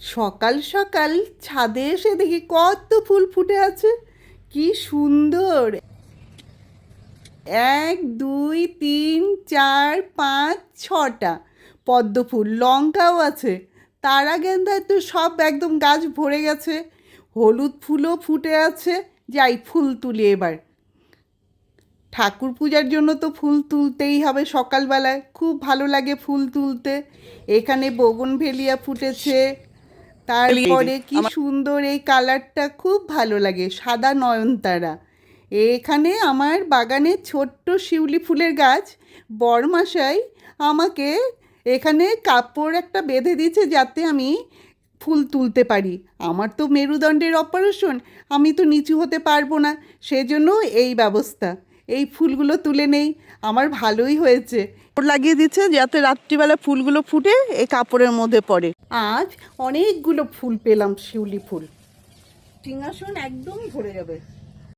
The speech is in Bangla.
সকাল সকাল ছাদে এসে দেখি কত ফুল ফুটে আছে। কি সুন্দর! 1 2 3 4 5 6টা পদ্ম ফুল, লঙ্কাও আছে। তারা গেন্দায় তো সব একদম গাছ ভরে গেছে। হলুদ ফুলও ফুটে আছে। যাই ফুল তুলি এবার। ঠাকুর পূজার জন্য তো ফুল তুলতেই হবে সকালবেলায়, খুব ভালো লাগে ফুল তুলতে। এখানে বোগনভেলিয়া ফুটেছে। তারপরে কি সুন্দর এই কালারটা, খুব ভালো লাগে, সাদা নয়নতারা। এখানে আমার বাগানে ছোট্ট শিউলি ফুলের গাছ। বরমাসাই আমাকে এখানে কাপড় একটা বেঁধে দিয়েছে যাতে আমি ফুল তুলতে পারি। আমার তো মেরুদণ্ডের অপারেশন, আমি তো নিচু হতে পারবো না, সেজন্য এই ব্যবস্থা। এই ফুলগুলো তুলে নেই, আমার ভালোই হয়েছে। কাপড় লাগিয়ে দিচ্ছে যাতে রাত্রিবেলা ফুলগুলো ফুটে এই কাপড়ের মধ্যে পড়ে। আজ অনেকগুলো ফুল পেলাম, শিউলি ফুল। সিংহাসন একদম ভরে যাবে।